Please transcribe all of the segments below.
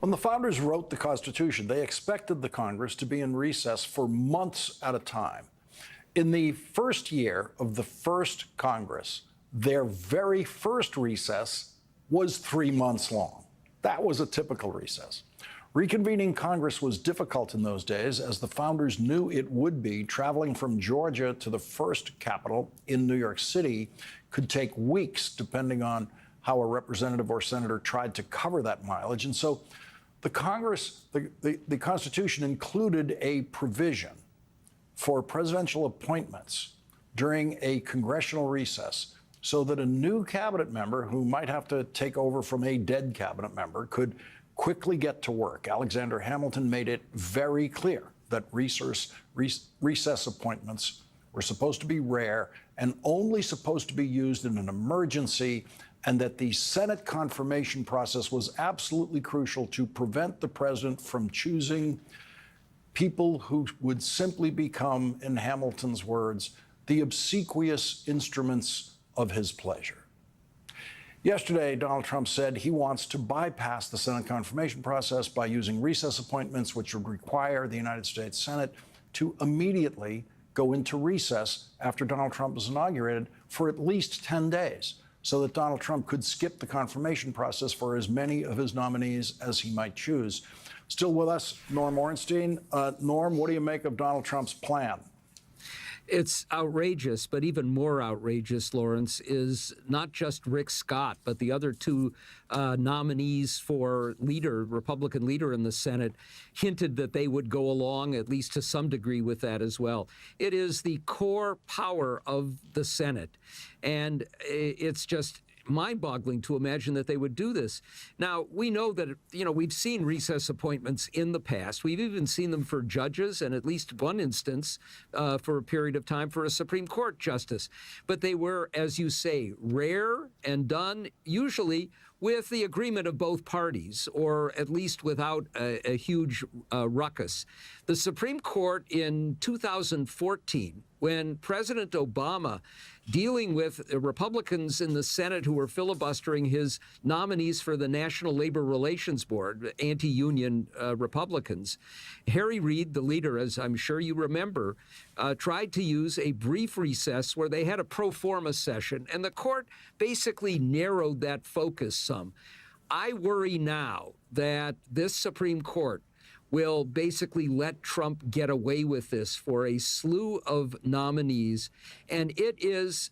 When the founders wrote the Constitution, they expected the Congress to be in recess for months at a time. In the first year of the first Congress, their very first recess was 3 months long. That was a typical recess. Reconvening Congress was difficult in those days, as the founders knew it would be. Traveling from Georgia to the first Capitol in New York City could take weeks, depending on how a representative or senator tried to cover that mileage. And so the Constitution included a provision for presidential appointments during a congressional recess so that a new cabinet member who might have to take over from a dead cabinet member could quickly get to work. Alexander Hamilton made it very clear that recess appointments were supposed to be rare and only supposed to be used in an emergency, and that the Senate confirmation process was absolutely crucial to prevent the president from choosing people who would simply become, in Hamilton's words, the obsequious instruments of his pleasure. Yesterday, Donald Trump said he wants to bypass the Senate confirmation process by using recess appointments, which would require the United States Senate to immediately go into recess after Donald Trump is inaugurated for at least 10 days, so that Donald Trump could skip the confirmation process for as many of his nominees as he might choose. Still with us, Norm Ornstein. Norm, what do you make of Donald Trump's plan? It's outrageous, but even more outrageous, Lawrence, is not just Rick Scott, but the other two nominees for Republican leader in the Senate hinted that they would go along, at least to some degree, with that as well. It is the core power of the Senate, and it's just mind-boggling to imagine that they would do this. Now, we know that, we've seen recess appointments in the past. We've even seen them for judges, and at least one instance for a period of time for a Supreme Court justice. But they were, as you say, rare and done usually with the agreement of both parties, or at least without a huge ruckus. The Supreme Court in 2014, when President Obama, dealing with Republicans in the Senate who were filibustering his nominees for the National Labor Relations Board, anti-union Republicans, Harry Reid, the leader, as I'm sure you remember, tried to use a brief recess where they had a pro forma session, and the court basically narrowed that focus some. I worry now that this Supreme Court will basically let Trump get away with this for a slew of nominees. And it is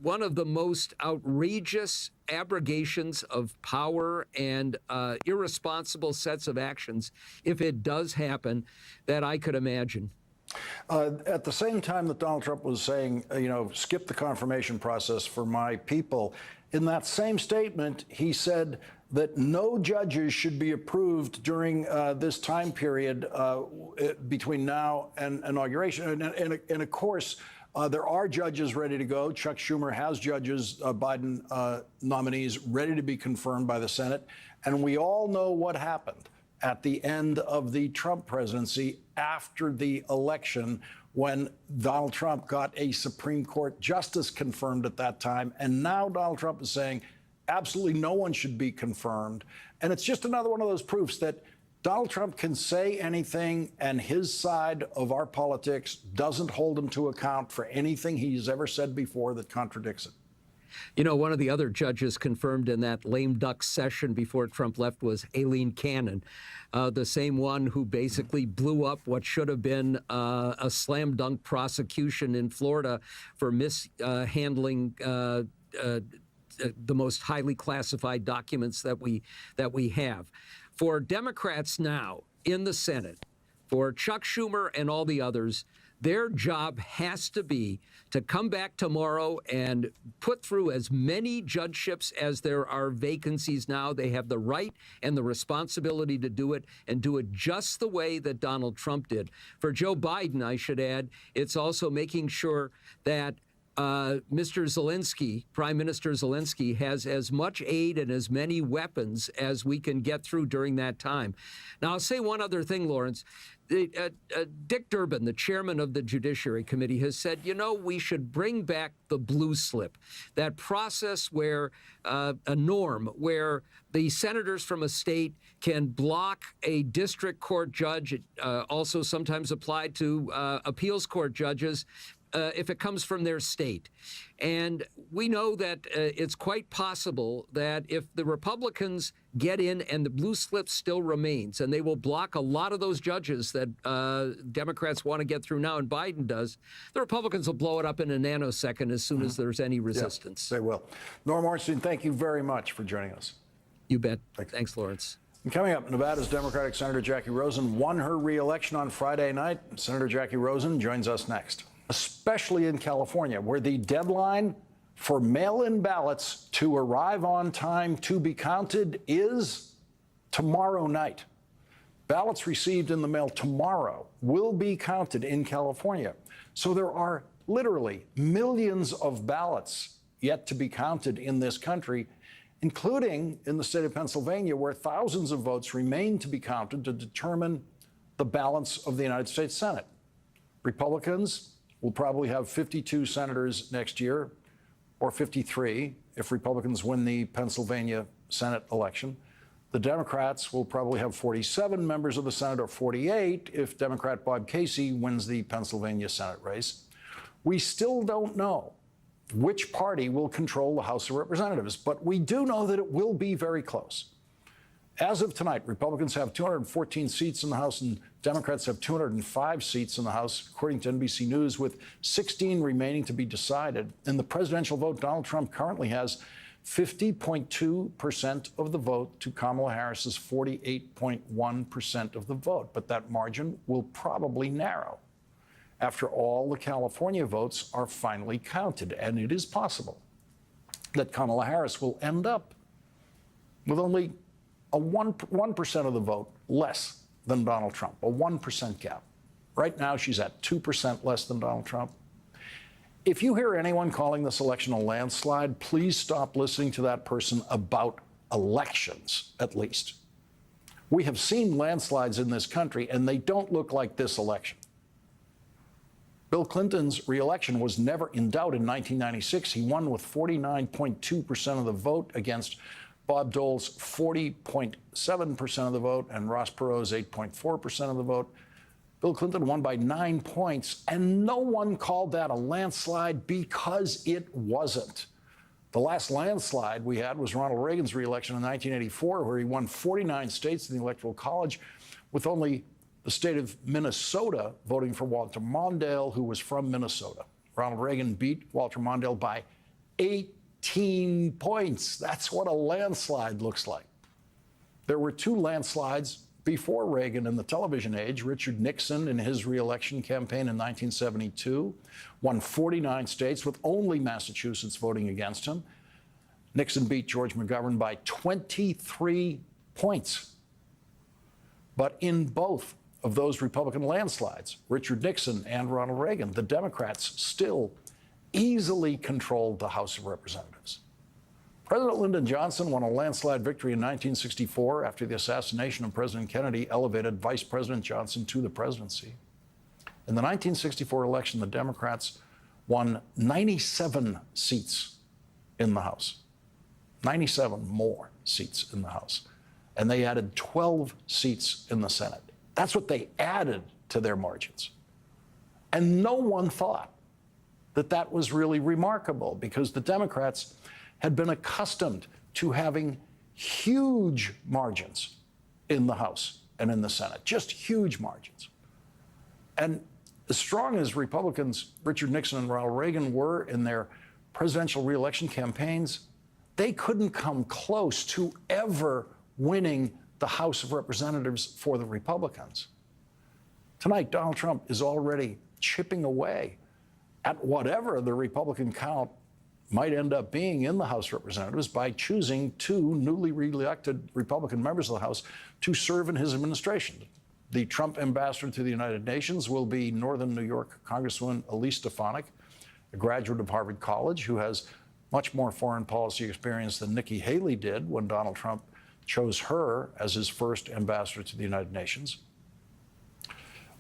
one of the most outrageous abrogations of power and irresponsible sets of actions, if it does happen, that I could imagine. At the same time that Donald Trump was saying, skip the confirmation process for my people, in that same statement, he said that no judges should be approved during this time period between now and inauguration. And of course, there are judges ready to go. Chuck Schumer has judges, Biden nominees, ready to be confirmed by the Senate. And we all know what happened at the end of the Trump presidency after the election, when Donald Trump got a Supreme Court justice confirmed at that time. And now Donald Trump is saying absolutely no one should be confirmed. And it's just another one of those proofs that Donald Trump can say anything, and his side of our politics doesn't hold him to account for anything he's ever said before that contradicts it. One of the other judges confirmed in that lame duck session before Trump left was Aileen Cannon, the same one who basically blew up what should have been a slam dunk prosecution in Florida for mishandling the most highly classified documents that we have. For Democrats now in the Senate, for Chuck Schumer and all the others, their job has to be to come back tomorrow and put through as many judgeships as there are vacancies now. They have the right and the responsibility to do it, and do it just the way that Donald Trump did. For Joe Biden, I should add, it's also making sure that Mr. Zelensky, Prime Minister Zelensky, has as much aid and as many weapons as we can get through during that time. Now, I'll say one other thing, Lawrence. Dick Durbin, the chairman of the Judiciary Committee, has said, we should bring back the blue slip, that process where a norm where the senators from a state can block a district court judge, also sometimes applied to appeals court judges, if it comes from their state. And we know that it's quite possible that if the Republicans get in and the blue slip still remains, and they will block a lot of those judges that Democrats want to get through now, and Biden does, the Republicans will blow it up in a nanosecond as soon as there's any resistance. They will. Norm Ornstein, thank you very much for joining us. You bet. Thanks, Lawrence. And coming up, Nevada's Democratic Senator Jackie Rosen won her re-election on Friday night. Senator Jackie Rosen joins us next. Especially in California, where the deadline for mail-in ballots to arrive on time to be counted is tomorrow night. Ballots received in the mail tomorrow will be counted in California. So there are literally millions of ballots yet to be counted in this country, including in the state of Pennsylvania, where thousands of votes remain to be counted to determine the balance of the United States Senate. Republicans will probably have 52 senators next year, or 53 if Republicans win the Pennsylvania Senate election. The Democrats will probably have 47 members of the Senate, or 48 if Democrat Bob Casey wins the Pennsylvania Senate race. We still don't know which party will control the House of Representatives, but we do know that it will be very close. As of tonight, Republicans have 214 seats in the House and Democrats have 205 seats in the House, according to NBC News, with 16 remaining to be decided. In the presidential vote, Donald Trump currently has 50.2% of the vote to Kamala Harris's 48.1% of the vote. But that margin will probably narrow after all the California votes are finally counted. And it is possible that Kamala Harris will end up with only a 1% of the vote less than Donald Trump, a 1% gap. Right now, she's at 2% less than Donald Trump. If you hear anyone calling this election a landslide, please stop listening to that person about elections, at least. We have seen landslides in this country, and they don't look like this election. Bill Clinton's reelection was never in doubt in 1996. He won with 49.2% of the vote against Bob Dole's 40.7% of the vote and Ross Perot's 8.4% of the vote. Bill Clinton won by 9 points, and no one called that a landslide because it wasn't. The last landslide we had was Ronald Reagan's reelection in 1984, where he won 49 states in the Electoral College, with only the state of Minnesota voting for Walter Mondale, who was from Minnesota. Ronald Reagan beat Walter Mondale by 18 points. That's what a landslide looks like. There were two landslides before Reagan in the television age. Richard Nixon, in his reelection campaign in 1972, won 49 states with only Massachusetts voting against him. Nixon beat George McGovern by 23 points. But in both of those Republican landslides, Richard Nixon and Ronald Reagan, the Democrats still easily controlled the House of Representatives. President Lyndon Johnson won a landslide victory in 1964 after the assassination of President Kennedy elevated Vice President Johnson to the presidency. In the 1964 election, the Democrats won 97 seats in the House, 97 more seats in the House, and they added 12 seats in the Senate. That's what they added to their margins. And no one thought that that was really remarkable, because the Democrats had been accustomed to having huge margins in the House and in the Senate, just huge margins. And as strong as Republicans, Richard Nixon and Ronald Reagan, were in their presidential reelection campaigns, they couldn't come close to ever winning the House of Representatives for the Republicans. Tonight, Donald Trump is already chipping away at whatever the Republican count might end up being in the House of Representatives by choosing two newly reelected Republican members of the House to serve in his administration. The Trump ambassador to the United Nations will be Northern New York Congresswoman Elise Stefanik, a graduate of Harvard College who has much more foreign policy experience than Nikki Haley did when Donald Trump chose her as his first ambassador to the United Nations.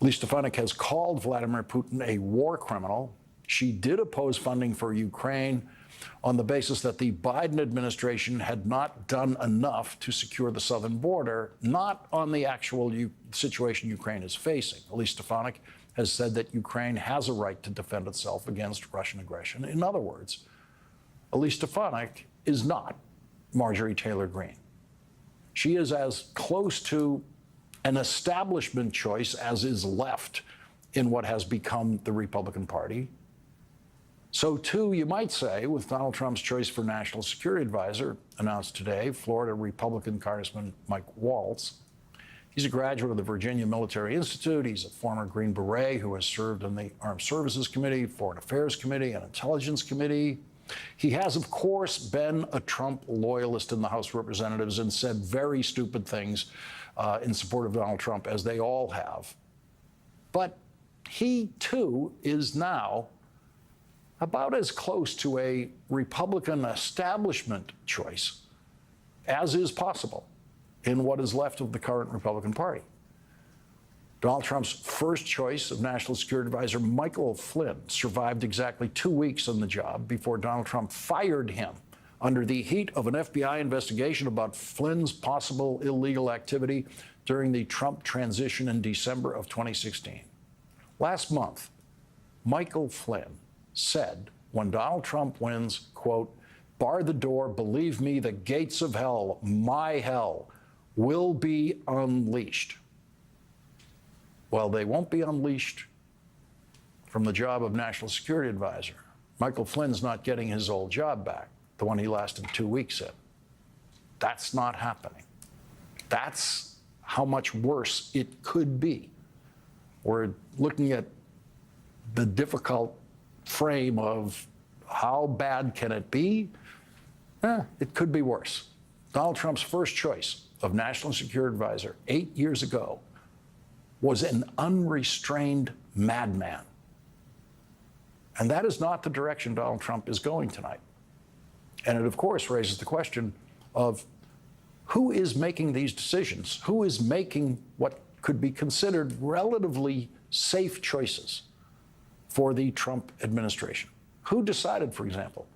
Elise Stefanik has called Vladimir Putin a war criminal. She did oppose funding for Ukraine on the basis that the Biden administration had not done enough to secure the southern border, not on the actual situation Ukraine is facing. Elise Stefanik has said that Ukraine has a right to defend itself against Russian aggression. In other words, Elise Stefanik is not Marjorie Taylor Greene. She is as close to an establishment choice as is left in what has become the Republican Party. So, too, you might say, with Donald Trump's choice for National Security Advisor announced today, Florida Republican Congressman Mike Waltz. He's a graduate of the Virginia Military Institute. He's a former Green Beret who has served in the Armed Services Committee, Foreign Affairs Committee, and Intelligence Committee. He has, of course, been a Trump loyalist in the House of Representatives and said very stupid things in support of Donald Trump, as they all have. But he, too, is now about as close to a Republican establishment choice as is possible in what is left of the current Republican Party. Donald Trump's first choice of National Security Advisor, Michael Flynn, survived exactly 2 weeks on the job before Donald Trump fired him under the heat of an FBI investigation about Flynn's possible illegal activity during the Trump transition in December of 2016. Last month, Michael Flynn said, when Donald Trump wins, quote, "Bar the door, believe me, the gates of hell, my hell, will be unleashed." Well, they won't be unleashed from the job of National Security Advisor. Michael Flynn's not getting his old job back, the one he lasted 2 weeks in. That's not happening. That's how much worse it could be. We're looking at the difficult frame of how bad can it be? It could be worse. Donald Trump's first choice of National Security Advisor 8 years ago was an unrestrained madman. And that is not the direction Donald Trump is going tonight. And it, of course, raises the question of who is making these decisions? Who is making what could be considered relatively safe choices for the Trump administration? Who decided, for example,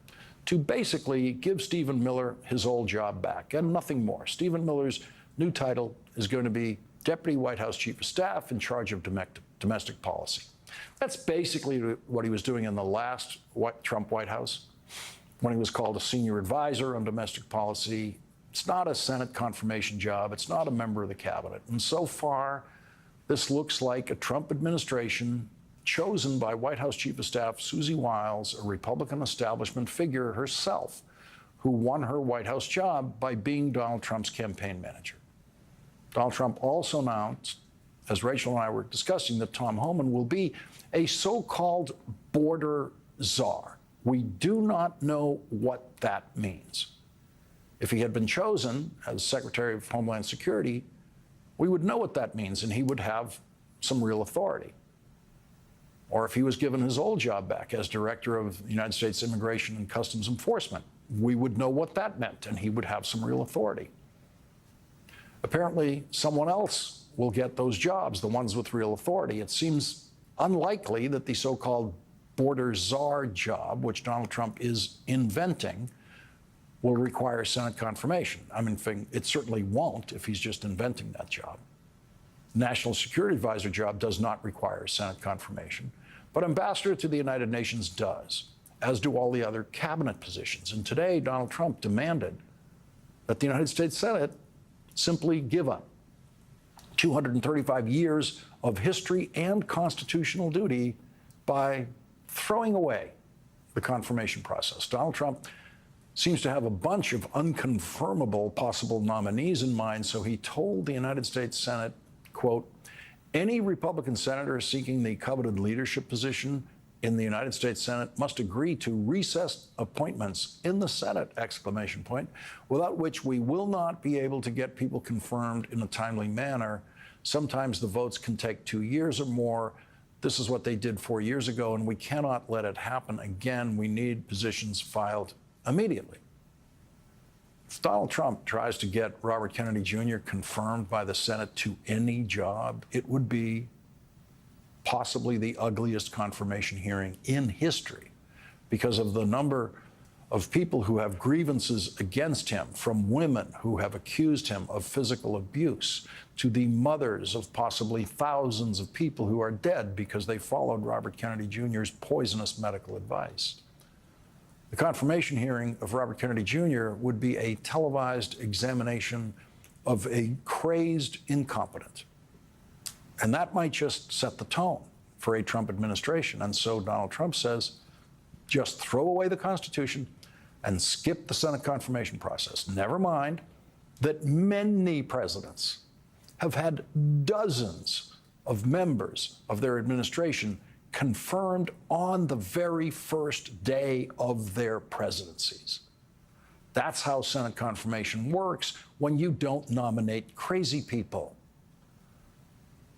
to basically give Stephen Miller his old job back and nothing more? Stephen Miller's new title is going to be Deputy White House Chief of Staff in charge of domestic policy. That's basically what he was doing in the last Trump White House when he was called a senior advisor on domestic policy. It's not a Senate confirmation job. It's not a member of the cabinet. And so far, this looks like a Trump administration chosen by White House Chief of Staff Susie Wiles, a Republican establishment figure herself, who won her White House job by being Donald Trump's campaign manager. Donald Trump also announced, as Rachel and I were discussing, that Tom Homan will be a so-called border czar. We do not know what that means. If he had been chosen as Secretary of Homeland Security, we would know what that means, and he would have some real authority. Or if he was given his old job back as Director of the United States Immigration and Customs Enforcement, we would know what that meant, and he would have some real authority. Apparently, someone else will get those jobs, the ones with real authority. It seems unlikely that the so-called border czar job, which Donald Trump is inventing, will require Senate confirmation. I mean, it certainly won't if he's just inventing that job. National Security Advisor job does not require Senate confirmation, but Ambassador to the United Nations does, as do all the other cabinet positions. And today, Donald Trump demanded that the United States Senate simply give up 235 years of history and constitutional duty by throwing away the confirmation process. Donald Trump seems to have a bunch of unconfirmable possible nominees in mind, so he told the United States Senate, quote, "Any Republican senator seeking the coveted leadership position in the United States Senate must agree to recess appointments in the Senate, exclamation point, without which we will not be able to get people confirmed in a timely manner. Sometimes the votes can take 2 years or more. This is what they did 4 years ago, and we cannot let it happen again. We need positions filed immediately. If Donald Trump tries to get Robert Kennedy Jr. confirmed by the Senate to any job, it would be possibly the ugliest confirmation hearing in history because of the number of people who have grievances against him, from women who have accused him of physical abuse to the mothers of possibly thousands of people who are dead because they followed Robert Kennedy Jr.'s poisonous medical advice. The confirmation hearing of Robert Kennedy Jr. would be a televised examination of a crazed incompetent. And that might just set the tone for a Trump administration. And so Donald Trump says, just throw away the Constitution and skip the Senate confirmation process. Never mind that many presidents have had dozens of members of their administration confirmed on the very first day of their presidencies. That's how Senate confirmation works when you don't nominate crazy people.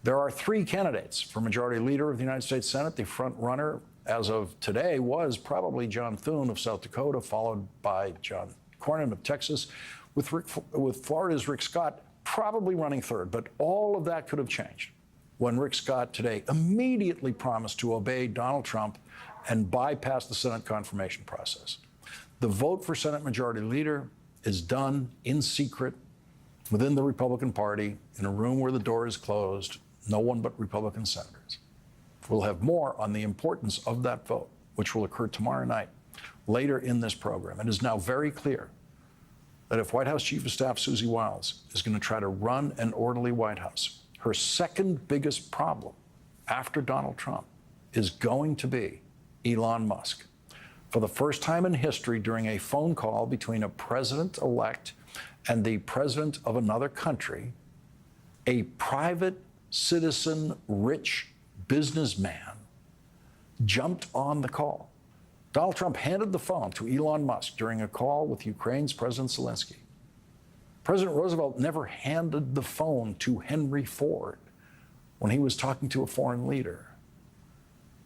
There are 3 candidates for Majority Leader of the United States Senate. The front runner, as of today, was probably John Thune of South Dakota, followed by John Cornyn of Texas, with Florida's Rick Scott probably running third. But all of that could have changed when Rick Scott today immediately promised to obey Donald Trump and bypass the Senate confirmation process. The vote for Senate Majority Leader is done in secret within the Republican Party in a room where the door is closed, no one but Republican senators. We'll have more on the importance of that vote, which will occur tomorrow night, later in this program. It is now very clear that if White House Chief of Staff Susie Wiles is going to try to run an orderly White House, her second biggest problem after Donald Trump is going to be Elon Musk. For the first time in history, during a phone call between a president-elect and the president of another country, a private citizen, rich businessman jumped on the call. Donald Trump handed the phone to Elon Musk during a call with Ukraine's President Zelensky. President Roosevelt never handed the phone to Henry Ford when he was talking to a foreign leader.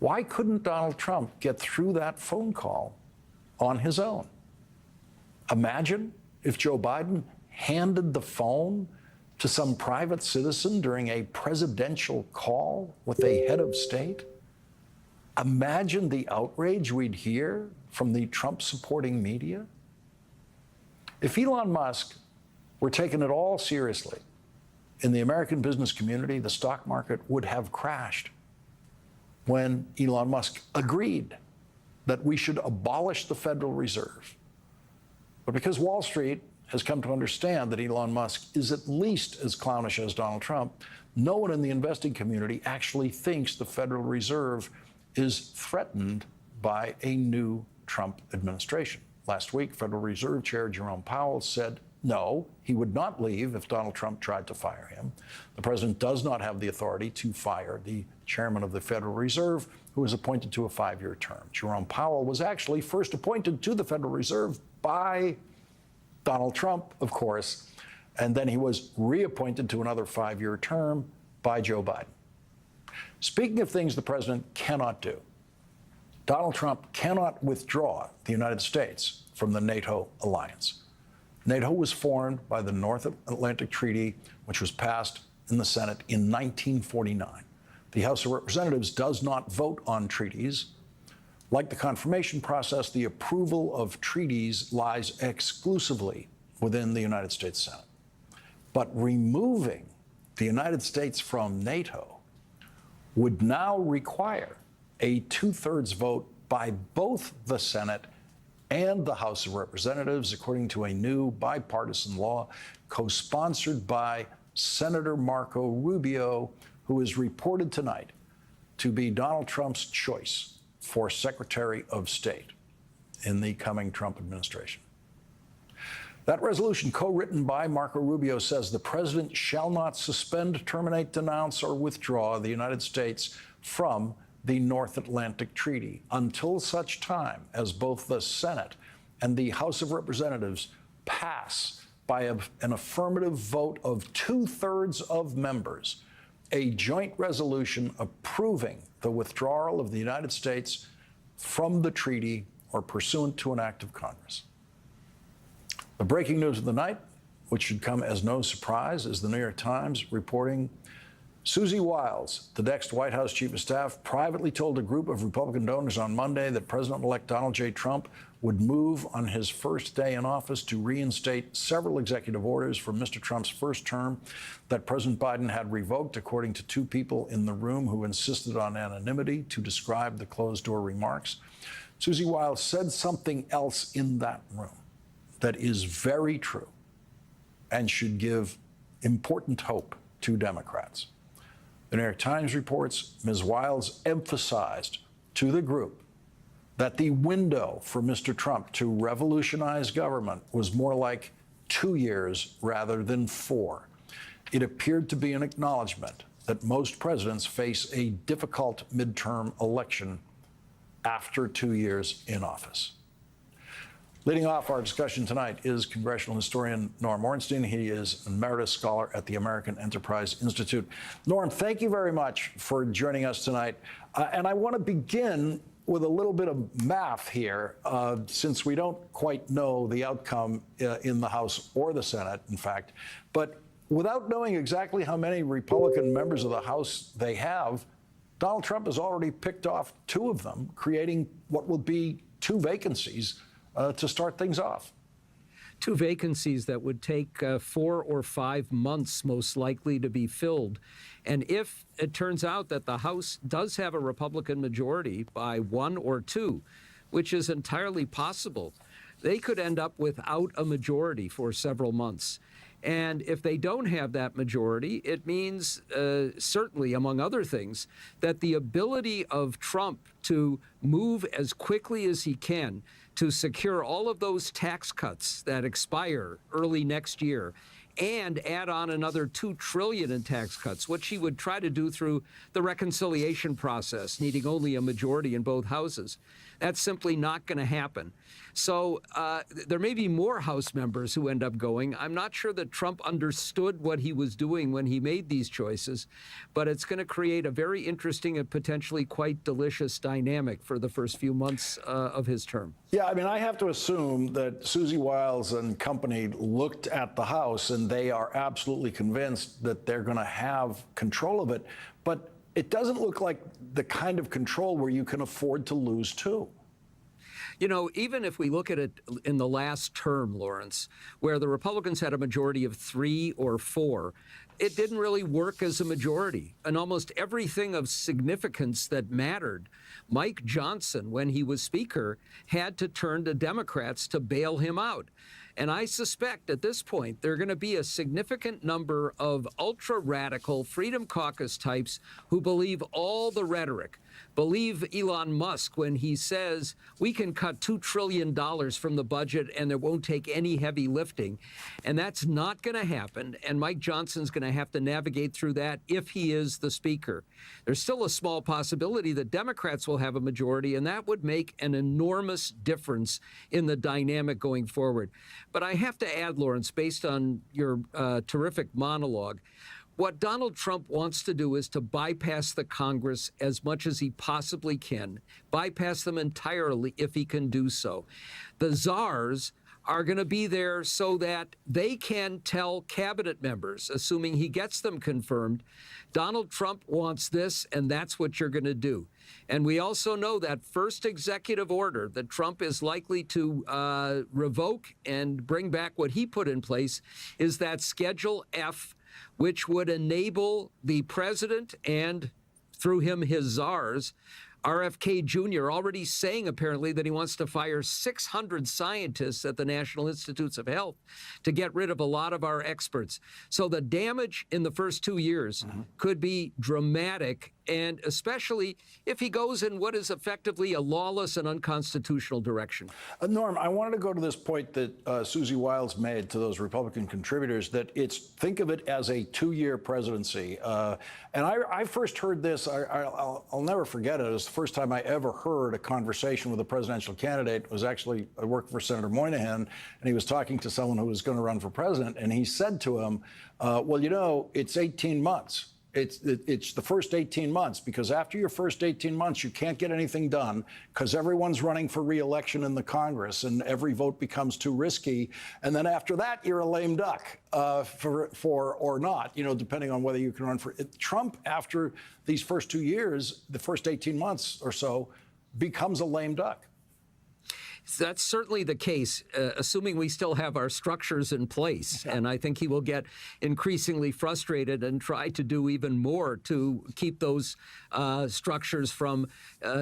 Why couldn't Donald Trump get through that phone call on his own? Imagine if Joe Biden handed the phone to some private citizen during a presidential call with a head of state. Imagine the outrage we'd hear from the Trump-supporting media. If Elon Musk were taking it all seriously, in the American business community, the stock market would have crashed when Elon Musk agreed that we should abolish the Federal Reserve. But because Wall Street has come to understand that Elon Musk is at least as clownish as Donald Trump, no one in the investing community actually thinks the Federal Reserve is threatened by a new Trump administration. Last week, Federal Reserve Chair Jerome Powell said no, he would not leave if Donald Trump tried to fire him. The president does not have the authority to fire the chairman of the Federal Reserve, who was appointed to a 5-year term. Jerome Powell was actually first appointed to the Federal Reserve by Donald Trump, of course, and then he was reappointed to another 5-year term by Joe Biden. Speaking of things the president cannot do, Donald Trump cannot withdraw the United States from the NATO alliance. NATO was formed by the North Atlantic Treaty, which was passed in the Senate in 1949. The House of Representatives does not vote on treaties. Like the confirmation process, the approval of treaties lies exclusively within the United States Senate. But removing the United States from NATO would now require a 2/3 vote by both the Senate and the House of Representatives, according to a new bipartisan law co-sponsored by Senator Marco Rubio, who is reported tonight to be Donald Trump's choice for Secretary of State in the coming Trump administration. That resolution, co-written by Marco Rubio, says the president shall not suspend, terminate, denounce, or withdraw the United States from the North Atlantic Treaty until such time as both the Senate and the House of Representatives pass by an affirmative vote of 2/3 of members a joint resolution approving the withdrawal of the United States from the treaty or pursuant to an act of Congress. The breaking news of the night, which should come as no surprise, is the New York Times reporting Susie Wiles, the next White House chief of staff, privately told a group of Republican donors on Monday that President-elect Donald J. Trump would move on his first day in office to reinstate several executive orders from Mr. Trump's first term that President Biden had revoked, according to two people in the room who insisted on anonymity to describe the closed-door remarks. Susie Wiles said something else in that room that is very true and should give important hope to Democrats. The New York Times reports Ms. Wiles emphasized to the group that the window for Mr. Trump to revolutionize government was more like 2 years rather than 4. It appeared to be an acknowledgement that most presidents face a difficult midterm election after 2 years in office. Leading off our discussion tonight is congressional historian Norm Ornstein. He is an emeritus scholar at the American Enterprise Institute. Norm, thank you very much for joining us tonight. And I want to begin with a little bit of math here, since we don't quite know the outcome in the House or the Senate, in fact. But without knowing exactly how many Republican members of the House they have, Donald Trump has already picked off 2 of them, creating what will be 2 vacancies to start things off. 2 vacancies that would take 4 or 5 months, most likely, to be filled. And if it turns out that the House does have a Republican majority by 1 or 2, which is entirely possible, they could end up without a majority for several months. And if they don't have that majority, it means, certainly, among other things, that the ability of Trump to move as quickly as he can to secure all of those tax cuts that expire early next year and add on another $2 trillion in tax cuts, which he would try to do through the reconciliation process, needing only a majority in both houses. That's simply not going to happen. So there may be more House members who end up going. I'm not sure that Trump understood what he was doing when he made these choices, but it's going to create a very interesting and potentially quite delicious dynamic for the first few months of his term. Yeah, I mean, I have to assume that Susie Wiles and company looked at the House and they are absolutely convinced that they're going to have control of it. But it doesn't look like the kind of control where you can afford to lose 2. You know, even if we look at it in the last term, Lawrence, where the Republicans had a majority of 3 or 4, it didn't really work as a majority. And almost everything of significance that mattered, Mike Johnson, when he was Speaker, had to turn to Democrats to bail him out. And I suspect at this point there are going to be a significant number of ultra-radical Freedom Caucus types who believe all the rhetoric, believe Elon Musk when he says we can cut $2 trillion from the budget and there won't take any heavy lifting. And that's not going to happen. And Mike Johnson's going to have to navigate through that if he is the Speaker. There's still a small possibility that Democrats will have a majority, and that would make an enormous difference in the dynamic going forward. But I have to add, Lawrence, based on your terrific monologue, what Donald Trump wants to do is to bypass the Congress as much as he possibly can, bypass them entirely if he can do so. The czars are going to be there so that they can tell cabinet members, assuming he gets them confirmed, Donald Trump wants this, and that's what you're going to do. And we also know that first executive order that Trump is likely to revoke and bring back what he put in place is that Schedule F, which would enable the president and, through him, his czars, RFK Jr. already saying apparently that he wants to fire 600 scientists at the National Institutes of Health to get rid of a lot of our experts. So the damage in the first 2 years could be dramatic, and especially if he goes in what is effectively a lawless and unconstitutional direction. Norm, I wanted to go to this point that Susie Wiles made to those Republican contributors, that think of it as a 2-year presidency. And I first heard this, I'll never forget it. It was the first time I ever heard a conversation with a presidential candidate. It was actually, I worked for Senator Moynihan, and he was talking to someone who was going to run for president, and he said to him, well, you know, it's 18 months. it's the first 18 months, because after your first 18 months, you can't get anything done because everyone's running for re-election in the Congress and every vote becomes too risky. And then after that, you're a lame duck for or not, depending on whether you can run for it. Trump, after these first 2 years, the first 18 months or so, becomes a lame duck. That's certainly the case, assuming we still have our structures in place. And I think he will get increasingly frustrated and try to do even more to keep those structures from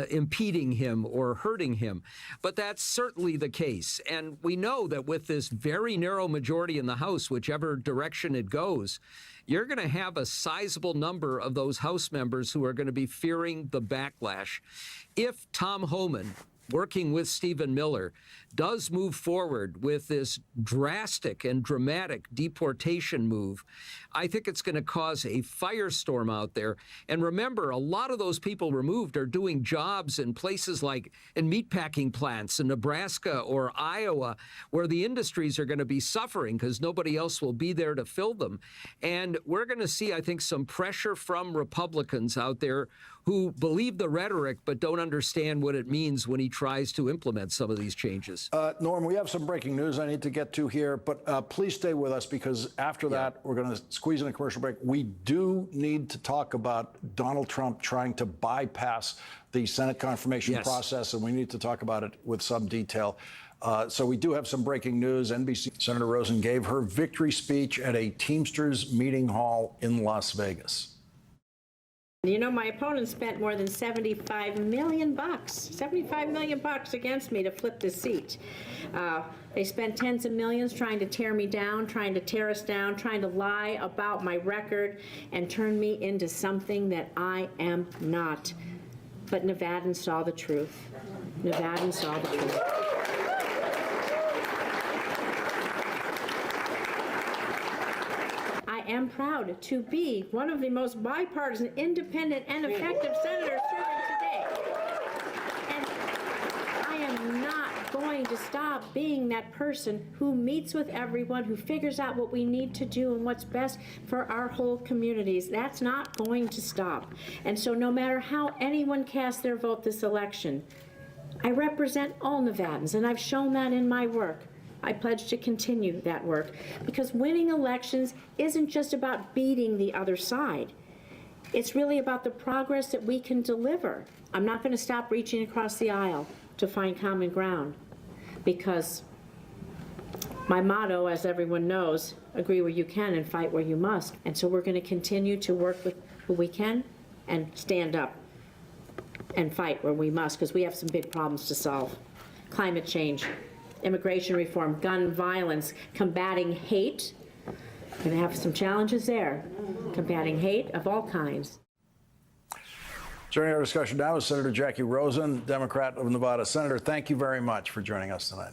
impeding him or hurting him. But that's certainly the case. And we know that with this very narrow majority in the House, whichever direction it goes, you're going to have a sizable number of those House members who are going to be fearing the backlash. If Tom Homan, working with Stephen Miller, does move forward with this drastic and dramatic deportation move, I think it's going to cause a firestorm out there. And remember, a lot of those people removed are doing jobs in places like in meatpacking plants in Nebraska or Iowa, where the industries are going to be suffering because nobody else will be there to fill them. And we're going to see, I think, some pressure from Republicans out there who believe the rhetoric but don't understand what it means when he tries to implement some of these changes. Norm, we have some breaking news I need to get to here, but please stay with us, because after that, we're going to squeeze in a commercial break. We do need to talk about Donald Trump trying to bypass the Senate confirmation process, and we need to talk about it with some detail. So we do have some breaking news. NBC Senator Rosen gave her victory speech at a Teamsters meeting hall in Las Vegas. My opponent spent more than $75 million against me to flip the seat. They spent tens of millions trying to tear me down, trying to tear us down, trying to lie about my record and turn me into something that I am not. But Nevadans saw the truth. Nevadans saw the truth. I am proud to be one of the most bipartisan, independent, and effective senators serving today. And I am not going to stop being that person who meets with everyone, who figures out what we need to do and what's best for our whole communities. That's not going to stop. And so no matter how anyone casts their vote this election, I represent all Nevadans, and I've shown that in my work. I pledge to continue that work, because winning elections isn't just about beating the other side. It's really about the progress that we can deliver. I'm not going to stop reaching across the aisle to find common ground, because my motto, as everyone knows, agree where you can and fight where you must. And so we're going to continue to work with who we can and stand up and fight where we must, because we have some big problems to solve. Climate change, immigration reform, gun violence, combating hate. We're going to have some challenges there. Combating hate of all kinds. Joining our discussion now is Senator Jackie Rosen, Democrat of Nevada. Senator, thank you very much for joining us tonight.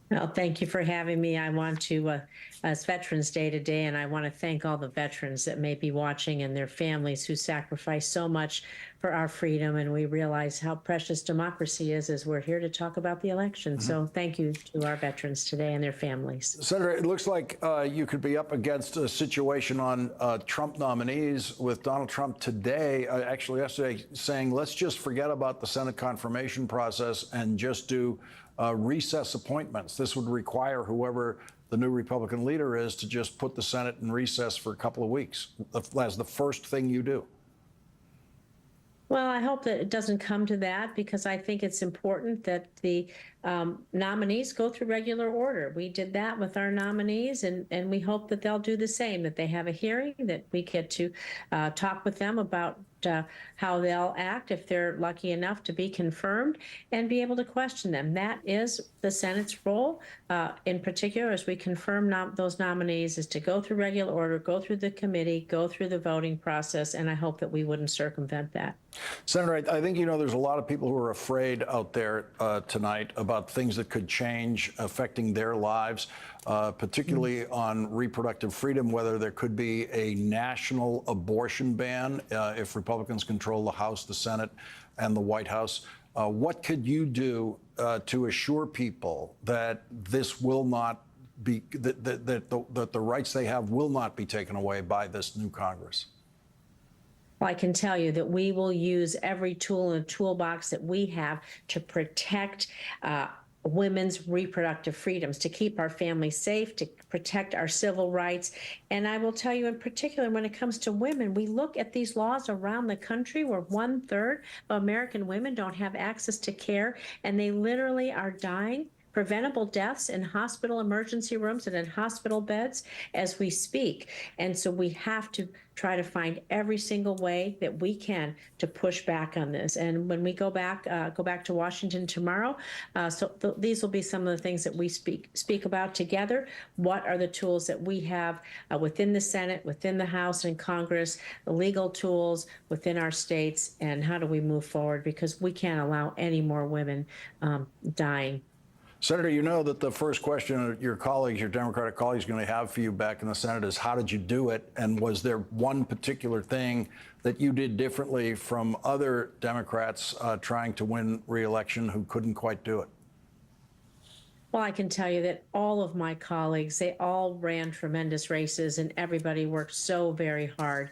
Well, thank you for having me. I want to, it's Veterans Day today, and I want to thank all the veterans that may be watching and their families who sacrifice so much for our freedom. And we realize how precious democracy is as we're here to talk about the election. So thank you to our veterans today and their families. Senator, it looks like you could be up against a situation on Trump nominees with Donald Trump today, actually yesterday, saying, let's just forget about the Senate confirmation process and just do recess appointments. This would require whoever the new Republican leader is to just put the Senate in recess for a couple of weeks as the first thing you do. Well, I hope that it doesn't come to that, because I think it's important that the nominees go through regular order. We did that with our nominees, and we hope that they'll do the same, that they have a hearing, that we get to talk with them about how they'll act if they're lucky enough to be confirmed, and be able to question them. That is the Senate's role, in particular, as we confirm those nominees, is to go through regular order, go through the committee, go through the voting process, and I hope that we wouldn't circumvent that. Senator, I think there's a lot of people who are afraid out there tonight about things that could change affecting their lives, particularly on reproductive freedom, whether there could be a national abortion ban if Republicans control the House, the Senate, and the White House. What could you do to assure people that this will not be, that the rights they have will not be taken away by this new Congress? Well, I can tell you that we will use every tool in the toolbox that we have to protect women's reproductive freedoms, to keep our families safe, to protect our civil rights. And I will tell you in particular, when it comes to women, we look at these laws around the country where 1/3 of American women don't have access to care, and they literally are dying. Preventable deaths in hospital emergency rooms and in hospital beds as we speak. And so we have to try to find every single way that we can to push back on this. And when we go back to Washington tomorrow, these will be some of the things that we speak about together. What are the tools that we have within the Senate, within the House and Congress, the legal tools within our states, and how do we move forward? Because we can't allow any more women dying. Senator, you know that the first question your colleagues, your Democratic colleagues, are going to have for you back in the Senate is, how did you do it? And was there one particular thing that you did differently from other Democrats trying to win re-election who couldn't quite do it? Well, I can tell you that all of my colleagues, they all ran tremendous races, and everybody worked so very hard.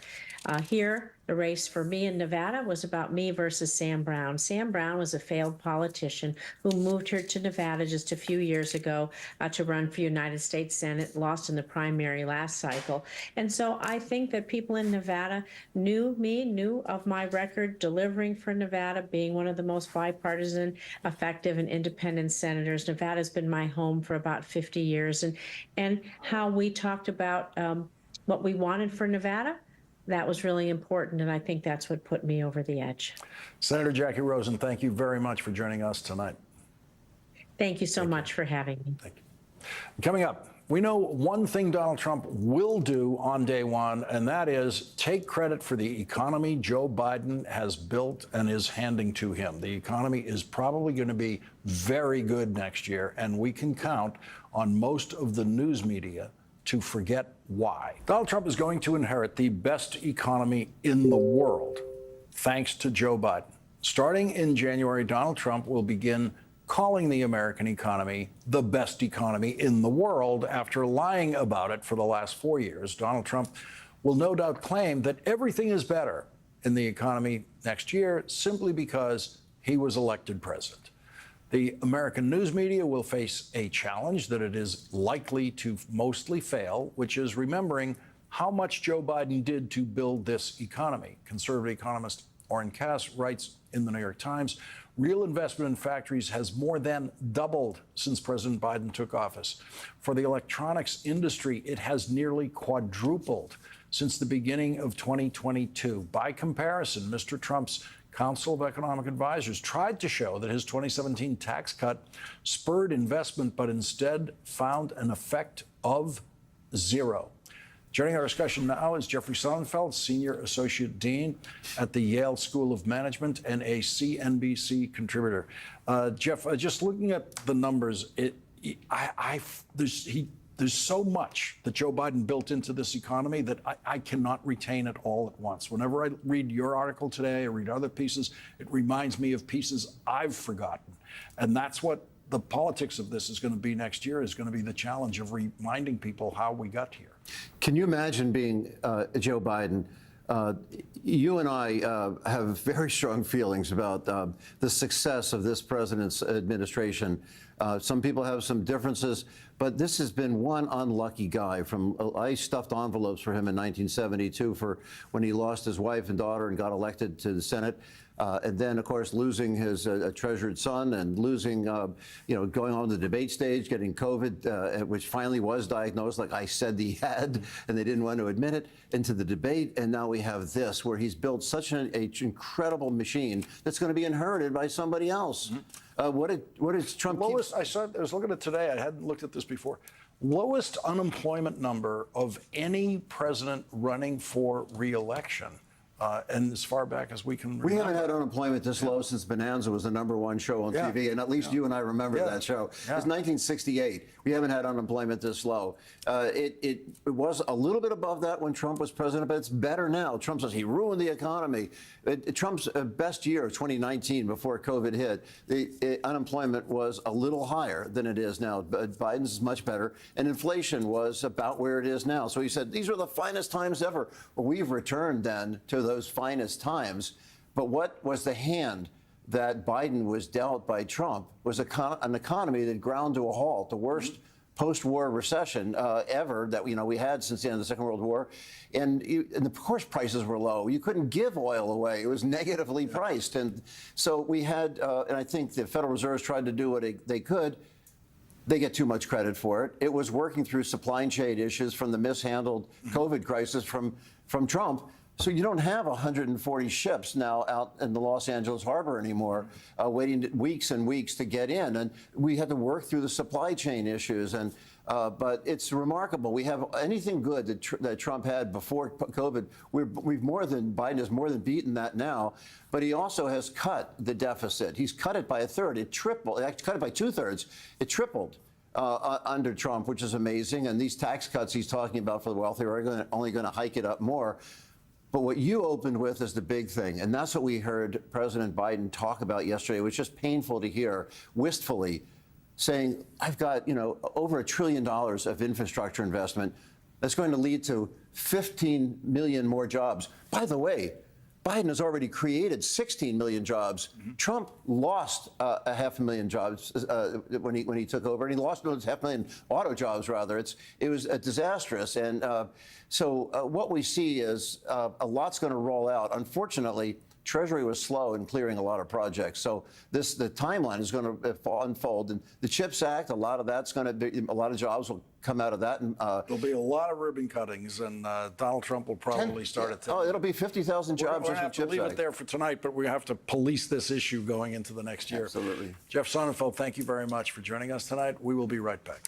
Here, the race for me in Nevada was about me versus Sam Brown. Sam Brown was a failed politician who moved here to Nevada just a few years ago to run for United States Senate, lost in the primary last cycle. And so I think that people in Nevada knew me, knew of my record delivering for Nevada, being one of the most bipartisan, effective, and independent senators. Nevada's been my home for about 50 years. And how we talked about what we wanted for Nevada, that was really important, and I think that's what put me over the edge. Senator Jackie Rosen, thank you very much for joining us tonight. Thank you so much for having me. Thank you. Coming up, we know one thing Donald Trump will do on day one, and that is take credit for the economy Joe Biden has built and is handing to him. The economy is probably going to be very good next year, and we can count on most of the news media to forget why. Donald Trump is going to inherit the best economy in the world, thanks to Joe Biden. Starting in January, Donald Trump will begin calling the American economy the best economy in the world after lying about it for the last 4 years. Donald Trump will no doubt claim that everything is better in the economy next year simply because he was elected president. The American news media will face a challenge that it is likely to mostly fail, which is remembering how much Joe Biden did to build this economy. Conservative economist Oren Cass writes in the New York Times, real investment in factories has more than doubled since President Biden took office. For the electronics industry, it has nearly quadrupled since the beginning of 2022. By comparison, Mr. Trump's Council of Economic Advisors tried to show that his 2017 tax cut spurred investment, but instead found an effect of zero. Joining our discussion now is Jeffrey Sonnenfeld, Senior Associate Dean at the Yale School of Management and a CNBC contributor. Jeff, just looking at the numbers, there's so much that Joe Biden built into this economy that I cannot retain it all at once. Whenever I read your article today, I read other pieces, it reminds me of pieces I've forgotten. And that's what the politics of this is going to be next year, is going to be the challenge of reminding people how we got here. Can you imagine being Joe Biden? You and I have very strong feelings about the success of this president's administration. Some people have some differences, but this has been one unlucky guy. I stuffed envelopes for him in 1972 for when he lost his wife and daughter and got elected to the Senate. And then, of course, losing his treasured son and losing, going on the debate stage, getting COVID, which finally was diagnosed, like I said he had, and they didn't want to admit it, into the debate. And now we have this, where he's built such an incredible machine that's going to be inherited by somebody else. What is Trump? Lowest, I was looking at today, I hadn't looked at this before. Lowest unemployment number of any president running for re-election. And as far back as we can remember. We haven't had unemployment this low since Bonanza was the #1 show on TV, and at least you and I remember that show. It's 1968. We haven't had unemployment this low. It was a little bit above that when Trump was president, but it's better now. Trump says he ruined the economy. Trump's best year, 2019, before COVID hit, the unemployment was a little higher than it is now. Biden's is much better, and inflation was about where it is now. So he said, these are the finest times ever. Well, we've returned then to those finest times. But what was the hand that Biden was dealt by Trump was an economy that ground to a halt, the worst post-war recession ever that we had since the end of the Second World War, and of course prices were low. You couldn't give oil away; it was negatively priced, and so we had. And I think the Federal Reserve tried to do what they could. They get too much credit for it. It was working through supply chain issues from the mishandled COVID crisis from Trump. So you don't have 140 ships now out in the Los Angeles harbor anymore, waiting weeks and weeks to get in. And we had to work through the supply chain issues. And but it's remarkable. We have anything good that Trump had before COVID. Biden has more than beaten that now. But he also has cut the deficit. He's cut it by a third. It tripled. Actually, cut it by 2/3. It tripled. Under Trump, which is amazing. And these tax cuts he's talking about for the wealthy are only going to hike it up more. But what you opened with is the big thing, and that's what we heard President Biden talk about yesterday. It was just painful to hear, wistfully, saying, I've got, over $1 trillion of infrastructure investment that's going to lead to 15 million more jobs. By the way, Biden has already created 16 million jobs. Trump lost 500,000 jobs when he took over, and he lost 500,000 auto jobs, rather. It was disastrous. And so what we see is a lot's going to roll out. Unfortunately, Treasury was slow in clearing a lot of projects. So the timeline is going to unfold. And the CHIPS Act, a lot of jobs will come out of that. And, There'll be a lot of ribbon cuttings, and Donald Trump will probably start at 10. Oh, it'll be 50,000 jobs. We're going to just have with to CHIPS leave Act. it there for tonight, but we have to police this issue going into the next year. Absolutely. Jeff Sonnenfeld, thank you very much for joining us tonight. We will be right back.